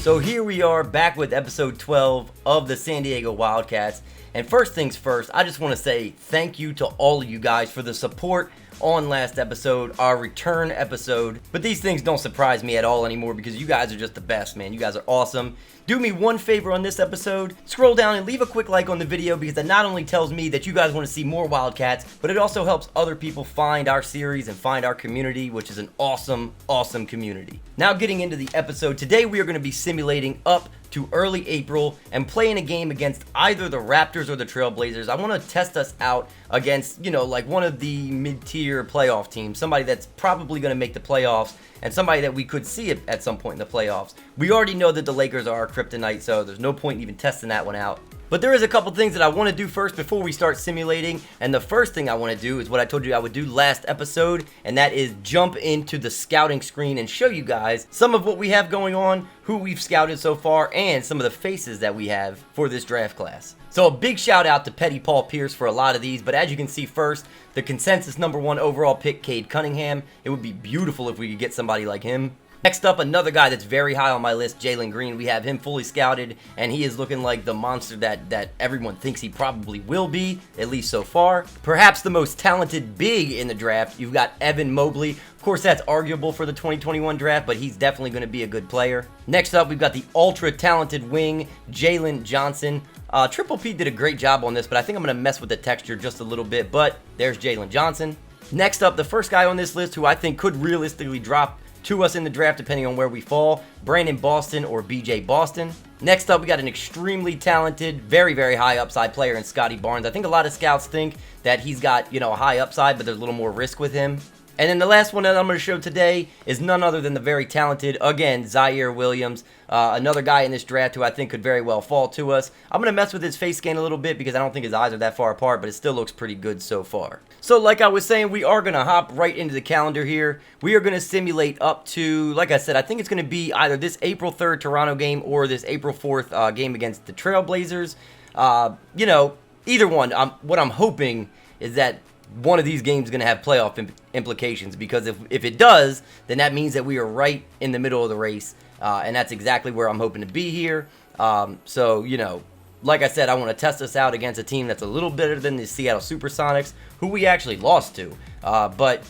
So here we are back with episode 12 of the San Diego Wildcats. And first things first, I just want to say thank you to all of you guys for the support on last episode, our return episode. But these things don't surprise me at all anymore because you guys are just the best, man. You guys are awesome. Do me one favor on this episode, scroll down and leave a quick like on the video because that not only tells me that you guys want to see more Wildcats, but it also helps other people find our series and find our community, which is an awesome, awesome community. Now getting into the episode, today we are going to be simulating up to early April and playing a game against either the Raptors or the TrailBlazers. I want to test us out against, like one of the mid-tier playoff teams, somebody that's probably going to make the playoffs and somebody that we could see at some point in the playoffs. We already know that the Lakers are our kryptonite, so there's no point in even testing that one out. But there is a couple things that I want to do first before we start simulating, and the first thing I want to do is what I told you I would do last episode, and that is jump into the scouting screen and show you guys some of what we have going on, who we've scouted so far, and some of the faces that we have for this draft class. So a big shout out to Petty Paul Pierce for a lot of these, but as you can see first, the consensus #1 overall pick, Cade Cunningham. It would be beautiful if we could get somebody like him. Next up, another guy that's very high on my list, Jaylen Green. We have him fully scouted, and he is looking like the monster that everyone thinks he probably will be, at least so far. Perhaps the most talented big in the draft, you've got Evan Mobley. Of course, that's arguable for the 2021 draft, but he's definitely going to be a good player. Next up, we've got the ultra-talented wing, Jaylen Johnson. Triple P did a great job on this, but I think I'm going to mess with the texture just a little bit, but there's Jaylen Johnson. Next up, the first guy on this list who I think could realistically drop to us in the draft depending on where we fall, Brandon Boston or BJ Boston. Next up, we got an extremely talented, very, very high upside player in Scotty Barnes. I think a lot of scouts think that he's got, a high upside, but there's a little more risk with him. And then the last one that I'm going to show today is none other than the very talented, again, Zaire Williams. Another guy in this draft who I think could very well fall to us. I'm going to mess with his face scan a little bit because I don't think his eyes are that far apart, but it still looks pretty good so far. So like I was saying, we are going to hop right into the calendar here. We are going to simulate up to, like I said, I think it's going to be either this April 3rd Toronto game or this April 4th game against the TrailBlazers. Either one. What I'm hoping is that one of these games is going to have playoff implications because if it does, then that means that we are right in the middle of the race, and that's exactly where I'm hoping to be here. Like I said, I want to test us out against a team that's a little better than the Seattle Supersonics, who we actually lost to. But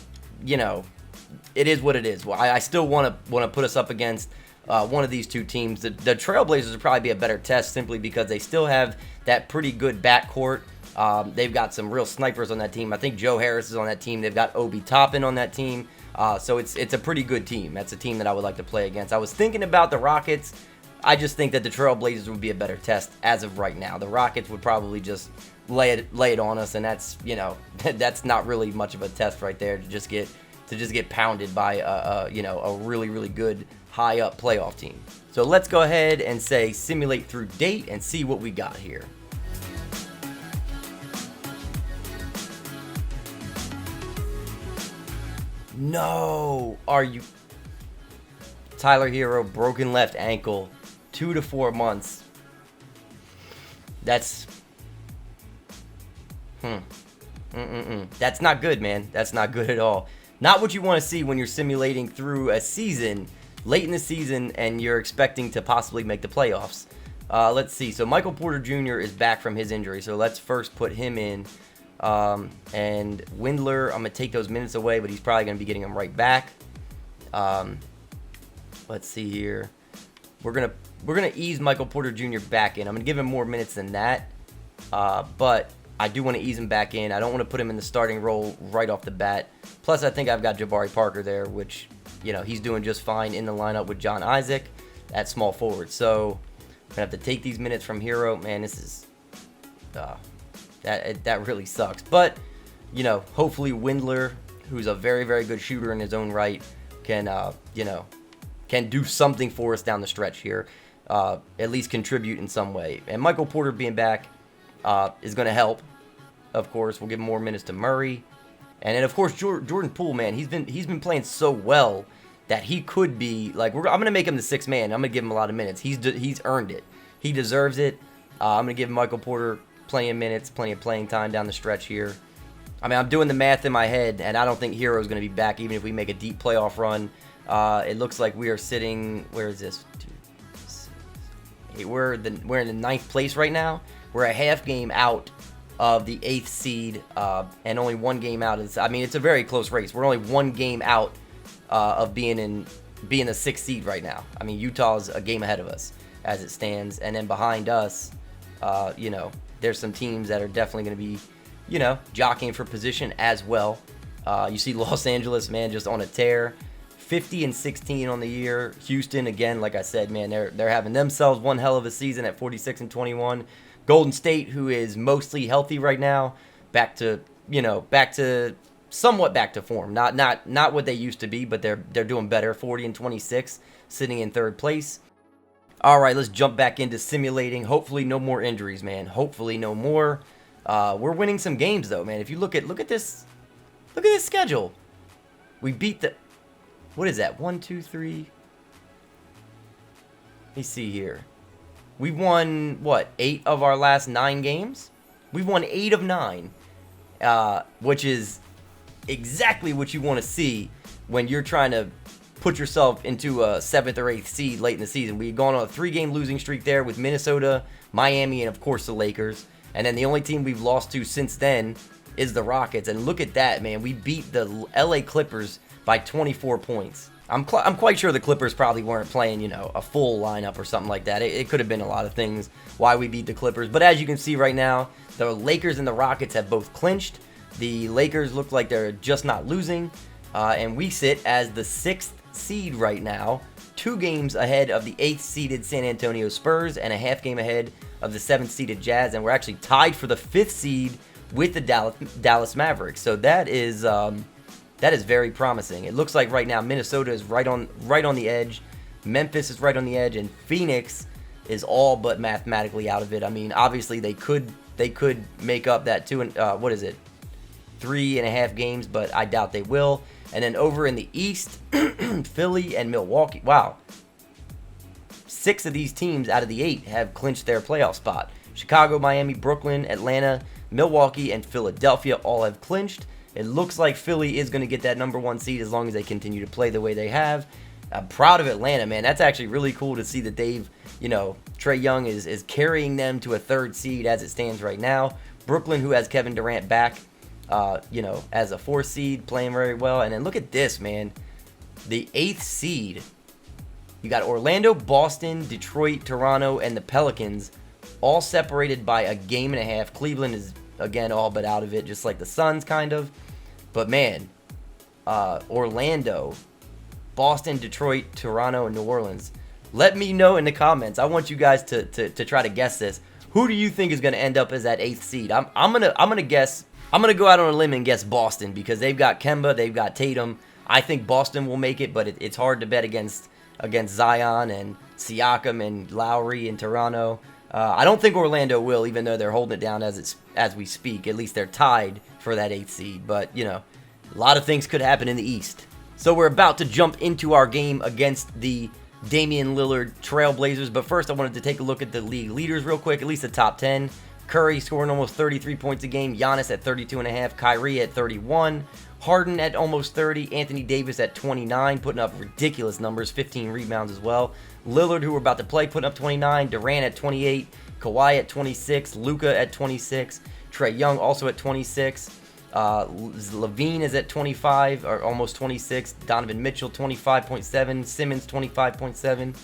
it is what it is. Well, I still want to put us up against one of these two teams. The TrailBlazers would probably be a better test simply because they still have that pretty good backcourt. They've got some real snipers on that team. I think Joe Harris is on that team. They've got Obi Toppin on that team. So it's a pretty good team. That's a team that I would like to play against. I was thinking about the Rockets. I just think that the TrailBlazers would be a better test as of right now. The Rockets would probably just lay it on us, and that's that's not really much of a test right there to just get pounded by a really, really good high up playoff team. So let's go ahead and say simulate through date and see what we got here. No, are you? Tyler Hero, broken left ankle, 2 to 4 months. That's That's not good, man. That's not good at all. Not what you want to see when you're simulating through a season, late in the season, and you're expecting to possibly make the playoffs. Let's see. So Michael Porter Jr. is back from his injury, so let's first put him in. And Windler, I'm going to take those minutes away, but he's probably going to be getting them right back. Let's see here. We're gonna ease Michael Porter Jr. back in. I'm going to give him more minutes than that. But I do want to ease him back in. I don't want to put him in the starting role right off the bat. Plus, I think I've got Jabari Parker there, which, he's doing just fine in the lineup with John Isaac at small forward. So, I'm going to have to take these minutes from Hero. Man, this is... That really sucks. But, hopefully Windler, who's a very, very good shooter in his own right, can do something for us down the stretch here. At least contribute in some way. And Michael Porter being back is going to help. Of course, we'll give more minutes to Murray. And then, of course, Jordan Poole, man, he's been playing so well that he could be, I'm going to make him the sixth man. I'm going to give him a lot of minutes. He's earned it. He deserves it. I'm going to give Michael Porter plenty of minutes, plenty of playing time down the stretch here. I mean, I'm doing the math in my head, and I don't think Hero's going to be back even if we make a deep playoff run. It looks like we are sitting, where is this? 2, 6, we're in the ninth place right now. We're a half game out of the 8th seed, and only 1 game out. I mean, it's a very close race. We're only 1 game out of being the 6th seed right now. I mean, Utah's a game ahead of us as it stands, and then behind us, you know, there's some teams that are definitely going to be, you know, jockeying for position as well. You see Los Angeles, man, just on a tear. 50-16 on the year. Houston, again, like I said, man, they're having themselves one hell of a season at 46-21. Golden State, who is mostly healthy right now, somewhat back to form. Not what they used to be, but they're doing better. 40-26, sitting in 3rd place. All right, let's jump back into simulating. Hopefully, no more injuries, man. Hopefully, no more. We're winning some games though, man. If you look at this schedule, we beat the. What is that? 1, 2, 3. Let me see here. We won, what, 8 of our last 9 games? We won 8 of 9, which is exactly what you want to see when you're trying to put yourself into a 7th or 8th seed late in the season. We had gone on a 3-game losing streak there with Minnesota, Miami, and, of course, the Lakers. And then the only team we've lost to since then is the Rockets. And look at that, man. We beat the LA Clippers by 24 points. I'm quite sure the Clippers probably weren't playing, you know, a full lineup or something like that. It could have been a lot of things why we beat the Clippers. But as you can see right now, the Lakers and the Rockets have both clinched. The Lakers look like they're just not losing. And we sit as the 6th seed right now, 2 games ahead of the 8th seeded San Antonio Spurs and a half game ahead of the 7th seeded Jazz. And we're actually tied for the 5th seed with the Dallas Mavericks. So that is very promising. It looks like right now Minnesota is right on the edge, Memphis is right on the edge, and Phoenix is all but mathematically out of it. I mean, obviously they could make up that 3.5 games, but I doubt they will. And then over in the East, Philly and Milwaukee. Wow. 6 of these teams out of the 8 have clinched their playoff spot. Chicago, Miami, Brooklyn, Atlanta, Milwaukee, and Philadelphia all have clinched. It looks like Philly is going to get that number 1 seed as long as they continue to play the way they have. I'm proud of Atlanta, man. That's actually really cool to see that they've, you know, Trae Young is carrying them to a 3rd seed as it stands right now. Brooklyn, who has Kevin Durant back, you know, as a 4th seed, playing very well. And then look at this, man. The 8th seed. You got Orlando, Boston, Detroit, Toronto, and the Pelicans all separated by a game and a half. Cleveland is, again, all but out of it, just like the Suns, kind of. But, man, Orlando, Boston, Detroit, Toronto, and New Orleans. Let me know in the comments. I want you guys to try to guess this. Who do you think is going to end up as that 8th seed? I'm gonna guess. I'm gonna go out on a limb and guess Boston because they've got Kemba, they've got Tatum. I think Boston will make it, but it's hard to bet against Zion and Siakam and Lowry and Toronto. I don't think Orlando will, even though they're holding it down as we speak. At least they're tied for that 8th seed. But, you know, a lot of things could happen in the East. So we're about to jump into our game against the Damian Lillard TrailBlazers. But first, I wanted to take a look at the league leaders real quick, at least the top 10. Curry scoring almost 33 points a game. Giannis at 32.5. Kyrie at 31. Harden at almost 30. Anthony Davis at 29, putting up ridiculous numbers, 15 rebounds as well. Lillard, who we're about to play, putting up 29. Durant at 28. Kawhi at 26. Luka at 26. Trae Young also at 26. Levine is at 25, or almost 26. Donovan Mitchell, 25.7. Simmons, 25.7.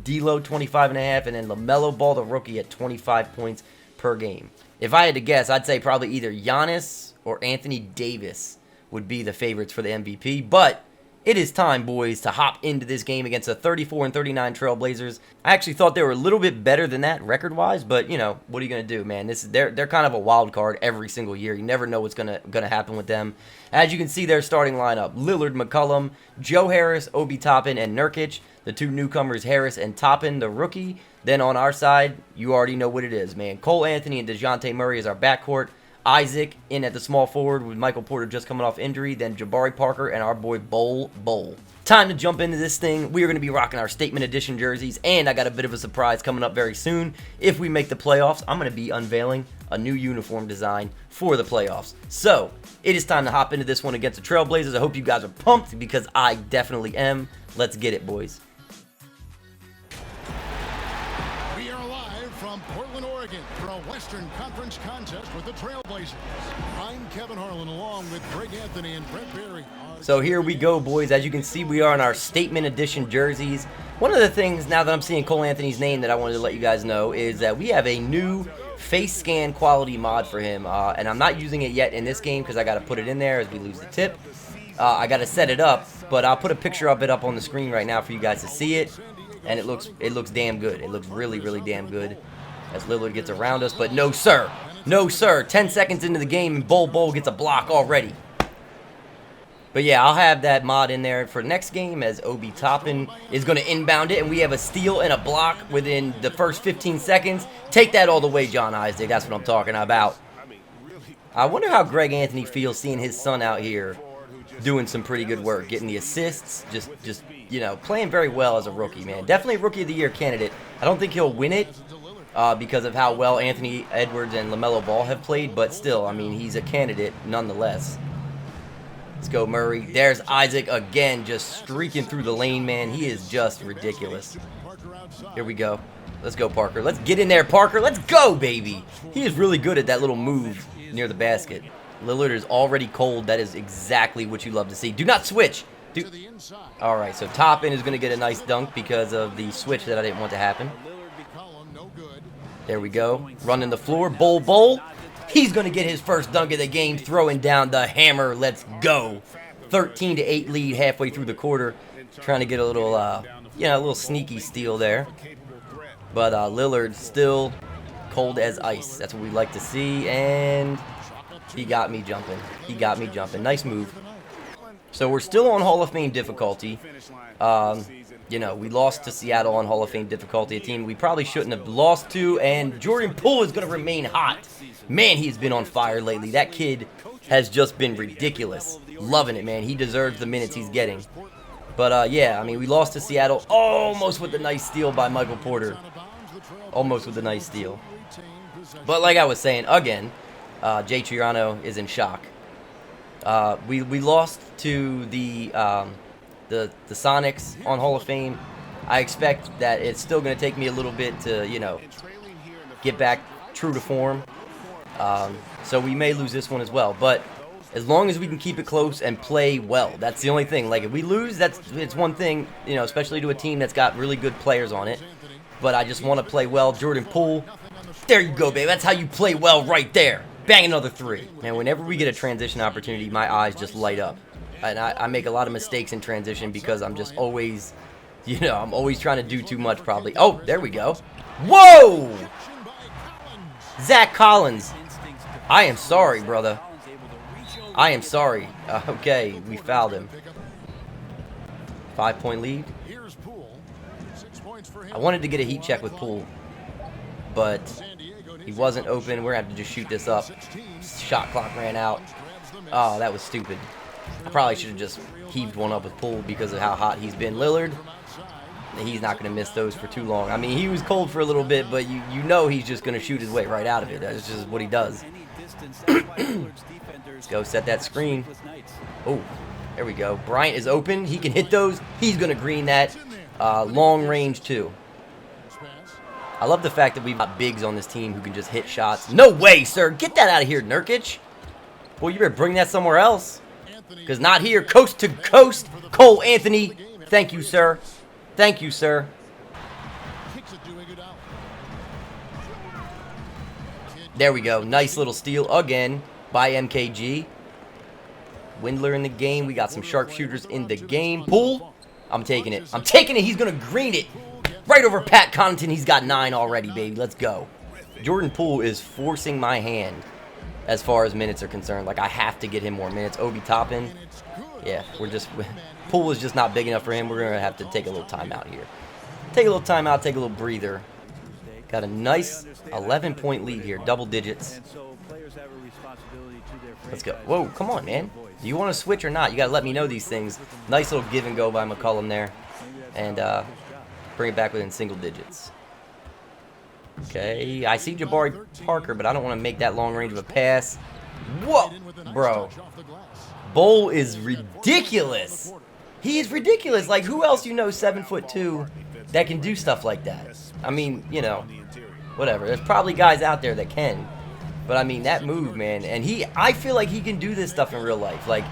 D'Lo, 25.5. And then LaMelo Ball, the rookie, at 25 points per game. If I had to guess, I'd say probably either Giannis or Anthony Davis would be the favorites for the MVP. But it is time, boys, to hop into this game against the 34-39 TrailBlazers. I actually thought they were a little bit better than that record-wise, but, you know, what are you going to do, man? They're kind of a wild card every single year. You never know what's going to happen with them. As you can see, their starting lineup: Lillard, McCollum, Joe Harris, Obi Toppin, and Nurkic. The 2 newcomers, Harris and Toppin, the rookie. Then on our side, you already know what it is, man. Cole Anthony and DeJounte Murray is our backcourt. Isaac in at the small forward with Michael Porter just coming off injury. Then Jabari Parker and our boy Bol. Time to jump into this thing. We are going to be rocking our Statement Edition jerseys, and I got a bit of a surprise coming up very soon. If we make the playoffs, I'm going to be unveiling a new uniform design for the playoffs. So, it is time to hop into this one against the TrailBlazers. I hope you guys are pumped because I definitely am. Let's get it, boys. second for a Western Conference contest with the Trailblazers. I'm Kevin Harlan along with Greg Anthony and Brent Berry. So here we go, boys. As you can see, we are in our Statement Edition jerseys. One of the things, now that I'm seeing Cole Anthony's name, that I wanted to let you guys know is that we have a new face scan quality mod for him. And I'm not using it yet in this game because I got to put it in there as we lose the tip. I got to set it up, but I'll put a picture of it up on the screen right now for you guys to see it. And it looks damn good. It looks really, really damn good as Lillard gets around us. But no, sir. No, sir. 10 seconds into the game, and Bol gets a block already. But yeah, I'll have that mod in there for next game as Obi Toppin is going to inbound it. And we have a steal and a block within the first 15 seconds. Take that all the way, John Isaac. That's what I'm talking about. I wonder how Greg Anthony feels seeing his son out here doing some pretty good work, getting the assists, just you know, playing very well as a rookie, man. Definitely a Rookie of the Year candidate. I don't think he'll win it because of how well Anthony Edwards and LaMelo Ball have played, but still, I mean, he's a candidate nonetheless. Let's go, Murray. There's Isaac again, just streaking through the lane, man. He is just ridiculous. Here we go. Let's go, Parker. Let's get in there, Parker. Let's go, baby. He is really good at that little move near the basket. Lillard is already cold. That is exactly what you love to see. Do not switch. All right, so Toppin is going to get a nice dunk because of the switch that I didn't want to happen. There we go. Running the floor. Bol. He's going to get his first dunk of the game, throwing down the hammer. Let's go. 13-8 lead halfway through the quarter. Trying to get a little, you know, a little sneaky steal there. But Lillard still cold as ice. That's what we like to see. And he got me jumping. He got me jumping. Nice move. So we're still on Hall of Fame difficulty. You know, we lost to Seattle on Hall of Fame difficulty, a team we probably shouldn't have lost to. And Jordan Poole is going to remain hot. Man, he's been on fire lately. That kid has just been ridiculous. Loving it, man. He deserves the minutes he's getting. But, yeah, I mean, we lost to Seattle almost with a nice steal by Michael Porter. Almost with a nice steal. But like I was saying, again, Jay Triano is in shock. We lost to the Sonics on Hall of Fame. I expect that it's still going to take me a little bit to, you know, get back true to form. So we may lose this one as well. But as long as we can keep it close and play well, that's the only thing. Like, if we lose, it's one thing, you know, especially to a team that's got really good players on it. But I just want to play well. Jordan Poole, there you go, baby. That's how you play well right there. Bang, another three. Man, whenever we get a transition opportunity, my eyes just light up. And I make a lot of mistakes in transition because I'm just always, you know, I'm always trying to do too much probably. Oh, there we go. Whoa! Zach Collins. I am sorry, brother. I am sorry. Okay, we fouled him. 5-point lead. I wanted to get a heat check with Poole, but he wasn't open. We're going to have to just shoot this up. Shot clock ran out. Oh, that was stupid. I probably should have just heaved one up with Poole because of how hot he's been. Lillard, he's not going to miss those for too long. I mean, he was cold for a little bit, but you know he's just going to shoot his way right out of it. That's just what he does. Let's go set that screen. Oh, there we go. Bryant is open. He can hit those. He's going to green that. Long range, too. I love the fact that we've got bigs on this team who can just hit shots. No way, sir. Get that out of here, Nurkic. Boy, you better bring that somewhere else. Because not here. Coast to coast. Cole Anthony. Thank you, sir. Thank you, sir. There we go. Nice little steal again by MKG. Windler in the game. We got some sharpshooters in the game. Poole. I'm taking it. I'm taking it. He's going to green it. Right over Pat Connaughton. He's got 9 already, baby. Let's go. Jordan Poole is forcing my hand as far as minutes are concerned. Like, I have to get him more minutes. Obi Toppin. Yeah, Poole is just not big enough for him. We're going to have to take a little timeout here. Take a little timeout. Take a little breather. Got a nice 11-point lead here. Double digits. Let's go. Whoa, come on, man. Do you want to switch or not? You got to let me know these things. Nice little give and go by McCollum there. And bring it back within single digits. Okay, I see Jabari Parker, but I don't want to make that long range of a pass. Whoa, bro. Bol is ridiculous. He is ridiculous. Like, who else you know 7'2" that can do stuff like that? I mean, you know, whatever. There's probably guys out there that can. But, I mean, that move, man. And I feel like he can do this stuff in real life. Like,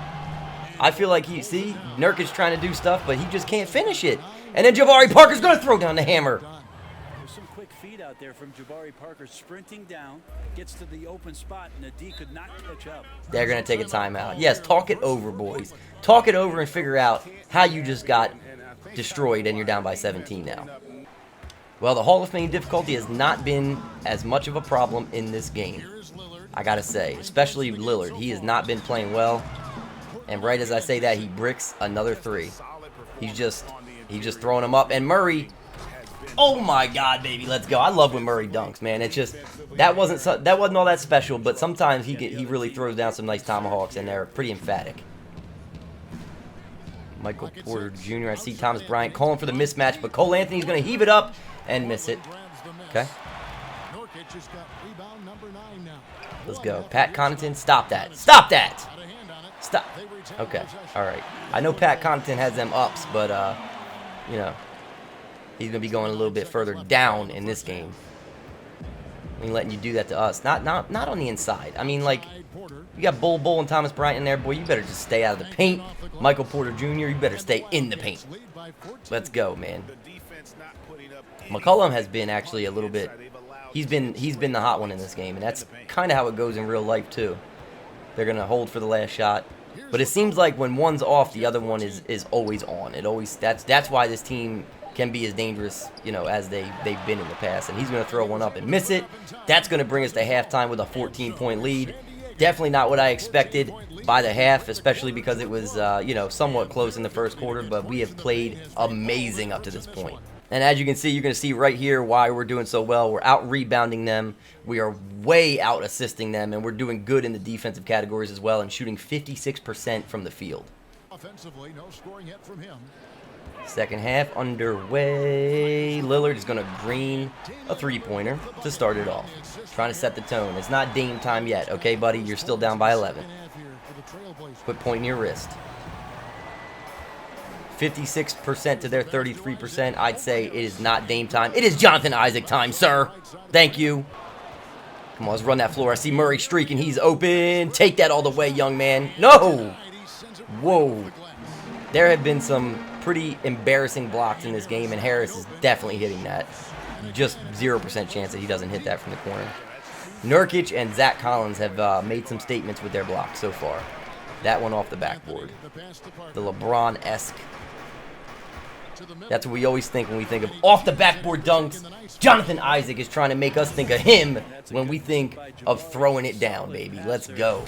I feel like see, Nurkic trying to do stuff, but he just can't finish it. And then Jabari Parker's going to throw down the hammer. There's some quick feet out there from Jabari Parker sprinting down, gets to the open spot, and the D could not catch up. They're going to take a timeout. Yes, talk it over, boys. Talk it over and figure out how you just got destroyed and you're down by 17 now. Well, the Hall of Fame difficulty has not been as much of a problem in this game, I got to say, especially Lillard. He has not been playing well. And right as I say that, he bricks another three. He's just throwing them up. And Murray, oh my God, baby, let's go. I love when Murray dunks, man. It's just that wasn't all that special, but sometimes he really throws down some nice tomahawks, and they're pretty emphatic. Michael Porter Jr. I see Thomas Bryant calling for the mismatch, but Cole Anthony's going to heave it up and miss it. Okay. Let's go. Pat Connaughton, stop that. Stop that. Stop. Okay. All right. I know Pat Connaughton has them ups, but, you know, he's going to be going a little bit further down in this game. I mean, letting you do that to us. Not on the inside. I mean, like, you got Bull and Thomas Bryant in there. Boy, you better just stay out of the paint. Michael Porter Jr., you better stay in the paint. Let's go, man. McCollum has been actually a little bit, he's been the hot one in this game, and that's kind of how it goes in real life too. They're going to hold for the last shot. But it seems like when one's off, the other one is always on. That's why this team can be as dangerous, you know, as they've been in the past. And he's going to throw one up and miss it. That's going to bring us to halftime with a 14-point lead. Definitely not what I expected by the half, especially because it was, you know, somewhat close in the first quarter. But we have played amazing up to this point. And as you can see, you're going to see right here why we're doing so well. We're out-rebounding them. We are way out-assisting them. And we're doing good in the defensive categories as well and shooting 56% from the field. Offensively, no scoring yet from him. Second half underway. Lillard is going to green a three-pointer to start it off. Trying to set the tone. It's not Dame time yet. Okay, buddy? You're still down by 11. Quit pointing your wrist. 56% to their 33%. I'd say it is not Dame time. It is Jonathan Isaac time, sir. Thank you. Come on, let's run that floor. I see Murray streaking. He's open. Take that all the way, young man. No. Whoa. There have been some pretty embarrassing blocks in this game, and Harris is definitely hitting that. Just 0% chance that he doesn't hit that from the corner. Nurkic and Zach Collins have made some statements with their blocks so far. That one off the backboard. The LeBron-esque. That's what we always think when we think of off the backboard dunks. Jonathan Isaac is trying to make us think of him when we think of throwing it down, baby. Let's go.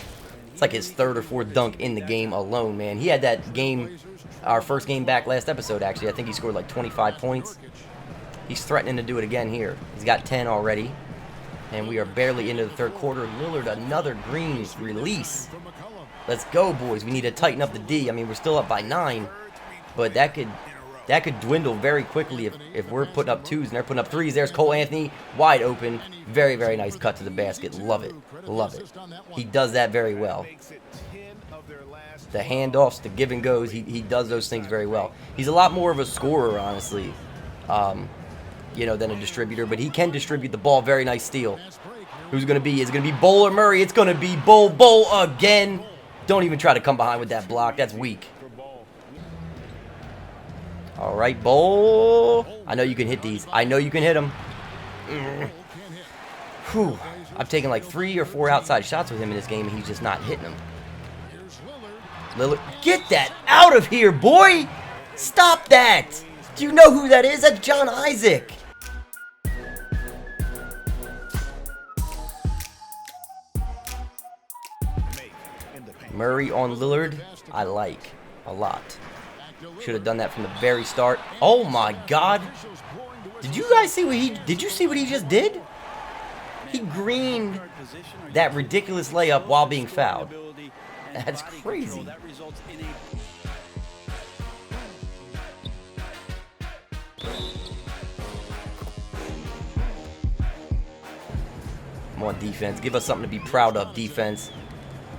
It's like his third or fourth dunk in the game alone, man. He had that game, our first game back last episode, actually. I think he scored like 25 points. He's threatening to do it again here. He's got 10 already. And we are barely into the third quarter. Lillard, another green release. Let's go, boys. We need to tighten up the D. I mean, we're still up by 9. But that could dwindle very quickly if we're putting up 2s and they're putting up 3s. There's Cole Anthony, wide open. Very, very nice cut to the basket. Love it. Love it. He does that very well. The handoffs, the give and goes, he does those things very well. He's a lot more of a scorer, honestly, you know, than a distributor. But he can distribute the ball. Very nice steal. Who's going to be? Is it going to be Bull or Murray? It's going to be Bull again. Don't even try to come behind with that block. That's weak. All right, Bull. I know you can hit these. I know you can hit them. Whew. I've taken like 3 or 4 outside shots with him in this game, and he's just not hitting them. Lillard, get that out of here, boy! Stop that! Do you know who that is? That's John Isaac. Murray on Lillard, I like a lot. Should have done that from the very start. Oh my God! Did you guys see what did you see what he just did? He greened that ridiculous layup while being fouled. That's crazy. Come on, defense. Give us something to be proud of, defense.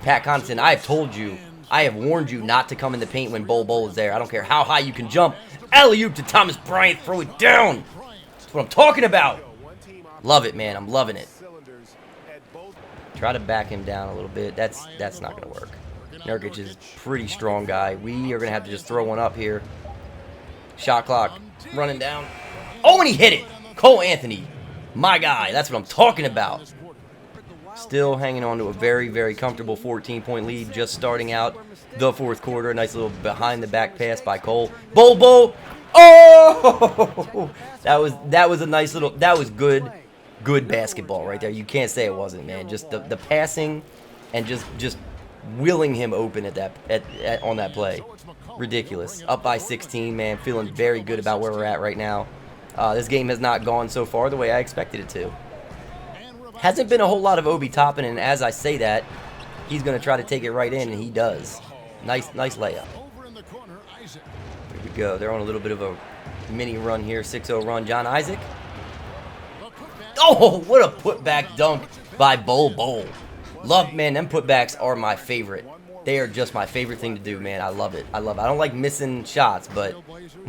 Pat Connaughton, I have told you, I have warned you not to come in the paint when Bull is there. I don't care how high you can jump. Alley-oop to Thomas Bryant. Throw it down. That's what I'm talking about. Love it, man. I'm loving it. Try to back him down a little bit. That's not going to work. Nurkic is a pretty strong guy. We are going to have to just throw one up here. Shot clock running down. Oh, and he hit it. Cole Anthony. My guy. That's what I'm talking about. Still hanging on to a very, very comfortable 14-point lead. Just starting out the fourth quarter. Nice little behind-the-back pass by Cole. Bobo. Oh! That was a nice little. That was good basketball right there. You can't say it wasn't, man. Just the passing and just willing him open on that play. Ridiculous. Up by 16, man. Feeling very good about where we're at right now. This game has not gone so far the way I expected it to. Hasn't been a whole lot of Obi Toppin, and as I say that, he's going to try to take it right in, and he does. Nice layup. Here we go. They're on a little bit of a mini run here. 6-0 run. John Isaac. Oh, what a putback dunk by Bol. Love, man, them putbacks are my favorite. They are just my favorite thing to do, man. I love it. I don't like missing shots, but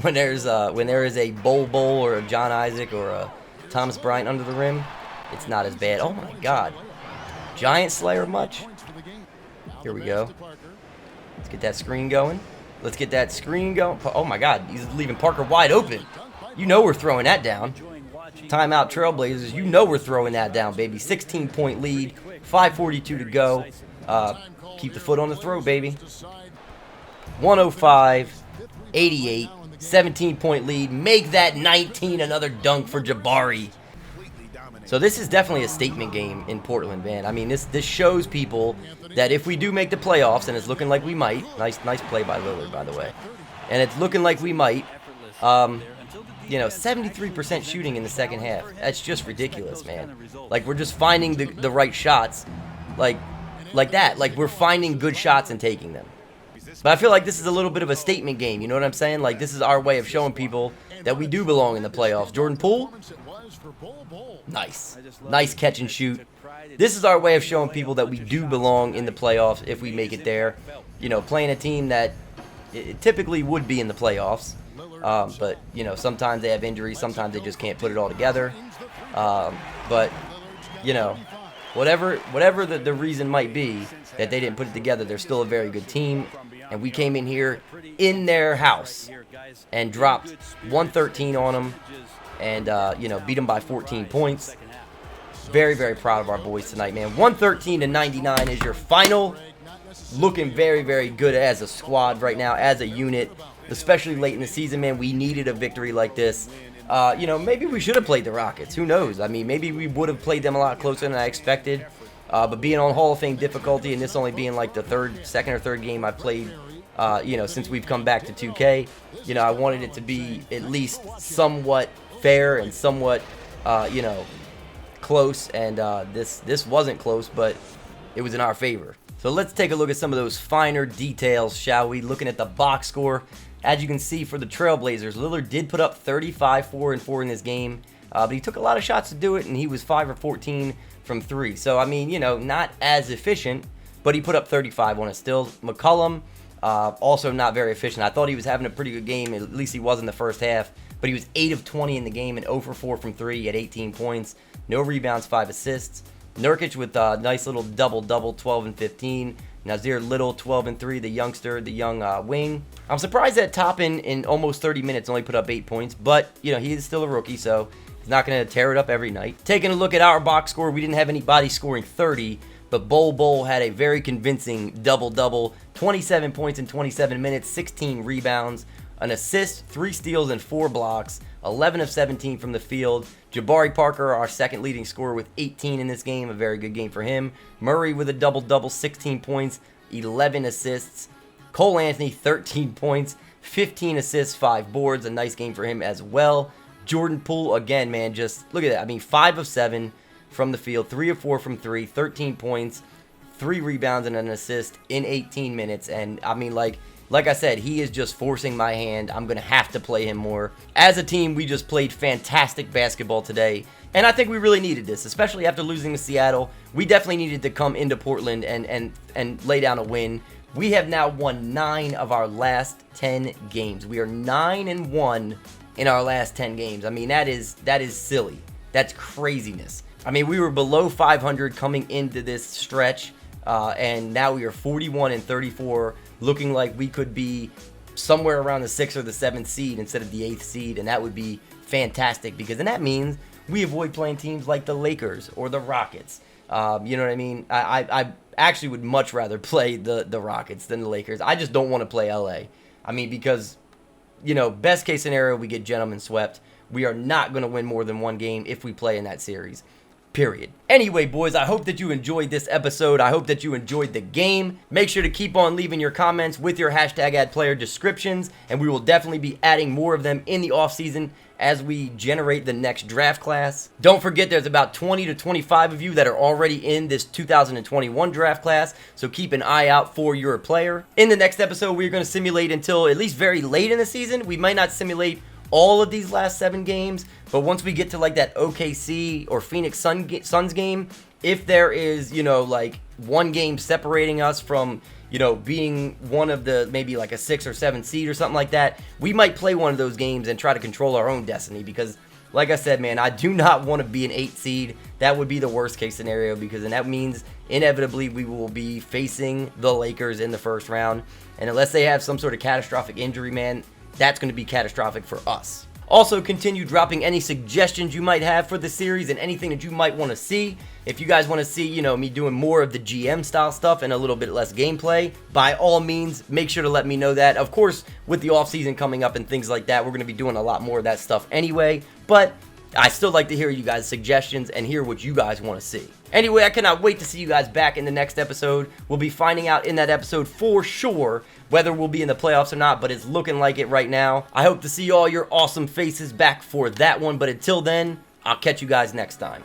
when there is a Bol or a John Isaac or a Thomas Bryant under the rim, it's not as bad. Oh my God. Giant Slayer much? Here we go. Let's get that screen going. Oh my God, he's leaving Parker wide open. You know we're throwing that down. Timeout Trailblazers. You know we're throwing that down, baby. 16-point lead. 5:42 to go. Keep the foot on the throw, baby. 105-88. 17-point lead. Make that 19. Another dunk for Jabari. So this is definitely a statement game in Portland, man. I mean, this shows people that if we do make the playoffs, and it's looking like we might. Nice play by Lillard, by the way. And it's looking like we might. 73% shooting in the second half. That's just ridiculous, man. Like, we're just finding the right shots. Like that. Like, we're finding good shots and taking them. But I feel like this is a little bit of a statement game. You know what I'm saying? Like, this is our way of showing people that we do belong in the playoffs. Jordan Poole. Nice catch and shoot. This is our way of showing people that we do belong in the playoffs if we make it there. You know, playing a team that typically would be in the playoffs. But, sometimes they have injuries. Sometimes they just can't put it all together. But, whatever the reason might be that they didn't put it together, they're still a very good team. And we came in here in their house and dropped 113 on them and, beat them by 14 points. Very, very proud of our boys tonight, man. 113-99 is your final. Looking very, very good as a squad right now, as a unit. Especially late in the season, man, we needed a victory like this. Maybe we should have played the Rockets. Who knows? I mean, maybe we would have played them a lot closer than I expected. But being on Hall of Fame difficulty, and this only being like the second or third game I've played, since we've come back to 2K, I wanted it to be at least somewhat fair and somewhat, close. And this wasn't close, but it was in our favor. So let's take a look at some of those finer details, shall we? Looking at the box score. As you can see for the Trailblazers, Lillard did put up 35, 4 and 4 in this game, but he took a lot of shots to do it, and he was 5 of 14 from 3. So, I mean, not as efficient, but he put up 35 on it still. McCollum, also not very efficient. I thought he was having a pretty good game, at least he was in the first half, but he was 8 of 20 in the game and 0 for 4 from 3. He had 18 points, no rebounds, 5 assists. Nurkic with a nice little double-double, 12 and 15. Nazir Little, 12 and 3, the youngster, the young wing. I'm surprised that Toppin in almost 30 minutes only put up 8 points, but, he is still a rookie, so he's not going to tear it up every night. Taking a look at our box score, we didn't have anybody scoring 30, but Bol had a very convincing double-double, 27 points in 27 minutes, 16 rebounds, an assist, 3 steals, and 4 blocks, 11 of 17 from the field. Jabari Parker, our second leading scorer, with 18 in this game. A very good game for him. Murray with a double-double, 16 points, 11 assists. Cole Anthony, 13 points, 15 assists, 5 boards. A nice game for him as well. Jordan Poole, again, man, just look at that. I mean, 5 of 7 from the field, 3 of 4 from 3, 13 points, 3 rebounds, and an assist in 18 minutes. And, I mean, like I said, he is just forcing my hand. I'm going to have to play him more. As a team, we just played fantastic basketball today. And I think we really needed this, especially after losing to Seattle. We definitely needed to come into Portland and lay down a win. We have now won 9 of our last 10 games. We are 9-1 in our last 10 games. I mean, that is silly. That's craziness. I mean, we were below 500 coming into this stretch, and now we are 41-34, looking like we could be somewhere around the 6th or the 7th seed instead of the 8th seed, and that would be fantastic, because then that means we avoid playing teams like the Lakers or the Rockets. You know what I mean? I actually would much rather play the Rockets than the Lakers. I just don't want to play LA. I mean, because, you know, best case scenario, we get gentlemen swept. We are not going to win more than one game if we play in that series. Period. Anyway, boys, I hope that you enjoyed this episode. I hope that you enjoyed the game. Make sure to keep on leaving your comments with your hashtag #AddPlayer descriptions, and we will definitely be adding more of them in the offseason as we generate the next draft class. Don't forget, there's about 20 to 25 of you that are already in this 2021 draft class, so keep an eye out for your player. In the next episode, we're going to simulate until at least very late in the season. We might not simulate all of these last 7 games, but once we get to like that OKC or Phoenix Suns game, if there is, you know, like one game separating us from, you know, being one of the maybe like a 6 or 7 seed or something like that, we might play one of those games and try to control our own destiny, because like I said, man, I do not want to be an 8 seed. That would be the worst case scenario, because then that means inevitably we will be facing the Lakers in the first round, and unless they have some sort of catastrophic injury, man, that's going to be catastrophic for us. Also, continue dropping any suggestions you might have for the series and anything that you might want to see. If you guys want to see, you know, me doing more of the GM style stuff and a little bit less gameplay, by all means, make sure to let me know that. Of course, with the offseason coming up and things like that, we're going to be doing a lot more of that stuff anyway, but I still like to hear you guys' suggestions and hear what you guys want to see. Anyway, I cannot wait to see you guys back in the next episode. We'll be finding out in that episode for sure whether we'll be in the playoffs or not, but it's looking like it right now. I hope to see all your awesome faces back for that one, but until then, I'll catch you guys next time.